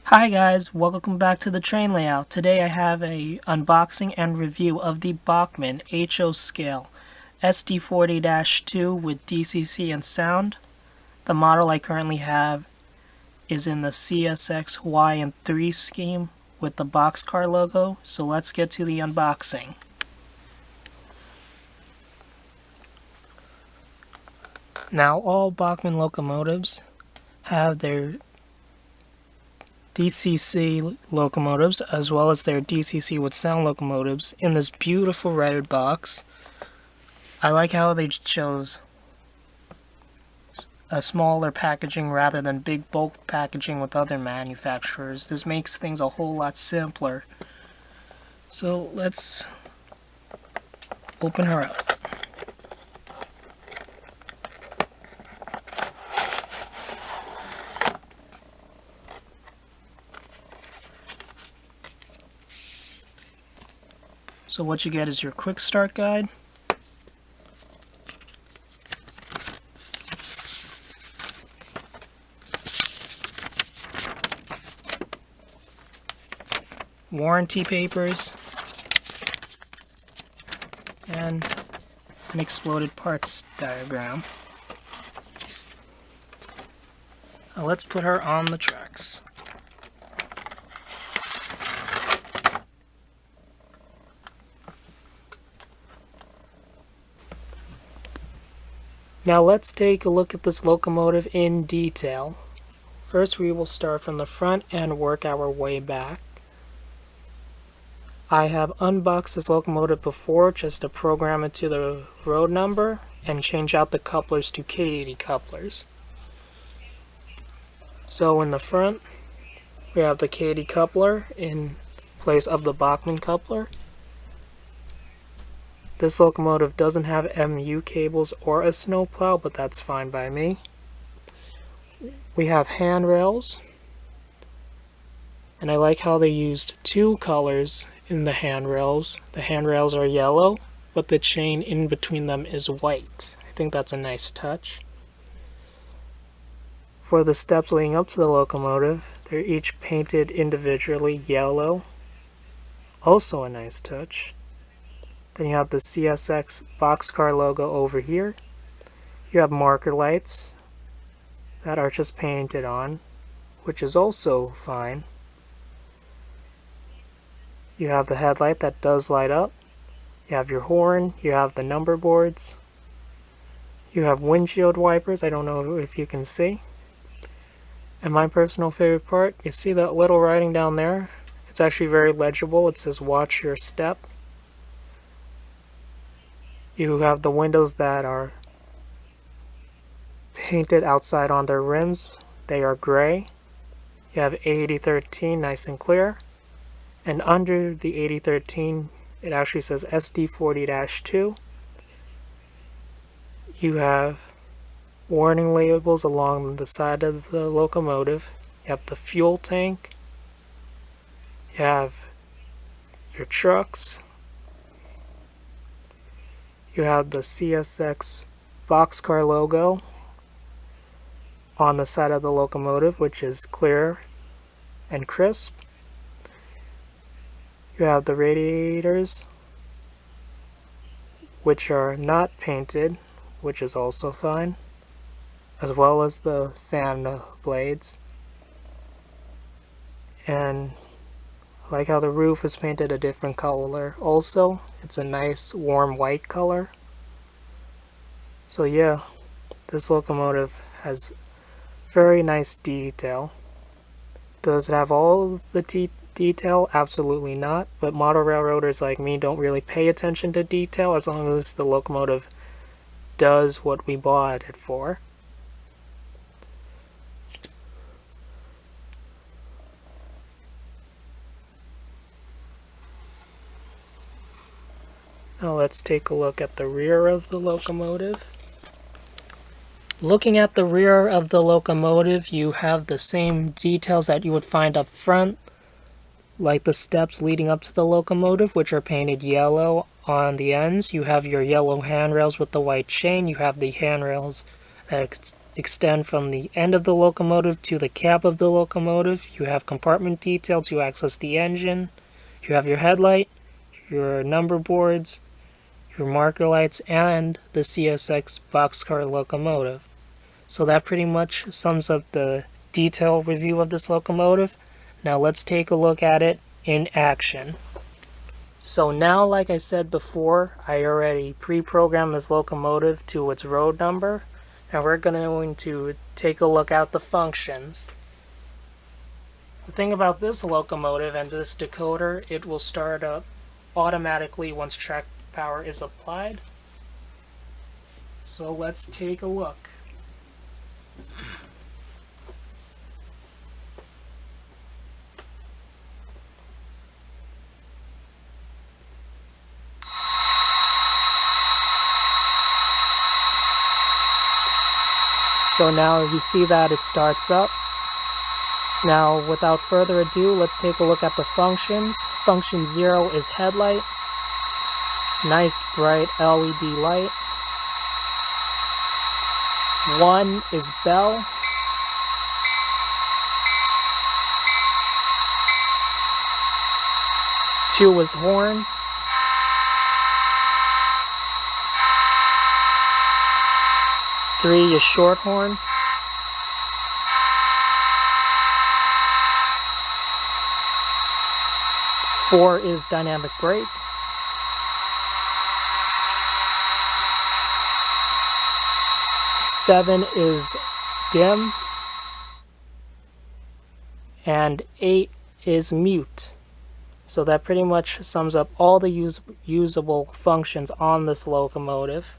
Hi guys, welcome back to the train layout. Today I have a unboxing and review of the Bachmann HO scale sd40-2 with DCC and sound. The model I currently have is in the CSX Y and 3 scheme with the boxcar logo, so let's get to the unboxing. Now all Bachmann locomotives have their DCC locomotives as well as their DCC with sound locomotives in this beautiful red box. I like how they chose a smaller packaging rather than big bulk packaging with other manufacturers. This makes things a whole lot simpler. So let's open her up. So what you get is your quick start guide, warranty papers, and an exploded parts diagram. Now let's put her on the tracks. Now let's take a look at this locomotive in detail. First we will start from the front and work our way back. I have unboxed this locomotive before just to program it to the road number and change out the couplers to K80 couplers. So in the front we have the K80 coupler in place of the Bachmann coupler. This locomotive doesn't have MU cables or a snowplow, but that's fine by me. We have handrails, and I like how they used two colors in the handrails. The handrails are yellow, but the chain in between them is white. I think that's a nice touch. For the steps leading up to the locomotive, they're each painted individually yellow. Also a nice touch. Then you have the CSX boxcar logo over here. You have marker lights that are just painted on, which is also fine. You have the headlight that does light up. You have your horn. You have the number boards. You have windshield wipers. I don't know if you can see. And my personal favorite part, you see that little writing down there? It's actually very legible. It says watch your step. You have the windows that are painted outside on their rims. They are gray. You have 8013 nice and clear. And under the 8013, it actually says SD40-2. You have warning labels along the side of the locomotive. You have the fuel tank. You have your trucks. You have the CSX boxcar logo on the side of the locomotive, which is clear and crisp. You have the radiators, which are not painted, which is also fine, as well as the fan blades. And I like how the roof is painted a different color also. It's a nice warm white color. So yeah, this locomotive has very nice detail. Does it have all the detail? Absolutely not. But model railroaders like me don't really pay attention to detail as long as the locomotive does what we bought it for. Now let's take a look at the rear of the locomotive. Looking at the rear of the locomotive, you have the same details that you would find up front, like the steps leading up to the locomotive, which are painted yellow on the ends. You have your yellow handrails with the white chain. You have the handrails that extend from the end of the locomotive to the cab of the locomotive. You have compartment detail to access the engine. You have your headlight, your number boards, your marker lights, and the CSX boxcar locomotive. So that pretty much sums up the detail review of this locomotive. Now let's take a look at it in action. So now, like I said before, I already pre-programmed this locomotive to its road number. Now we're going to take a look at the functions. The thing about this locomotive and this decoder, it will start up automatically once track power is applied. So let's take a look. So now you see that it starts up. Now without further ado, let's take a look at the functions. Function 0 is headlight. Nice bright LED light. 1 is bell. Two is horn. Three is short horn. Four is dynamic brake. Seven is dim. And 8 is mute. So that pretty much sums up all the usable functions on this locomotive.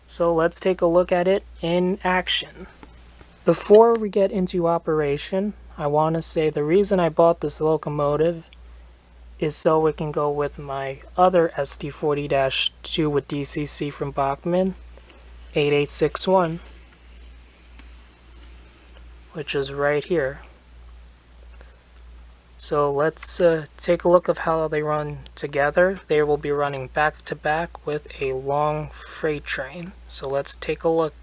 So let's take a look at it in action. Before we get into operation, I want to say the reason I bought this locomotive is so it can go with my other sd40-2 with DCC from Bachmann, 8861, which is right here. So let's take a look of how they run together. They will be running back to back with a long freight train. So let's take a look.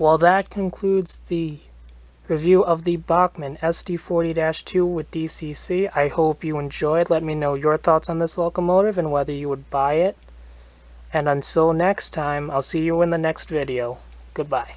Well, that concludes the review of the Bachmann sd40-2 with DCC. I hope you enjoyed. Let me know your thoughts on this locomotive and whether you would buy it. And until next time, I'll see you in the next video. Goodbye.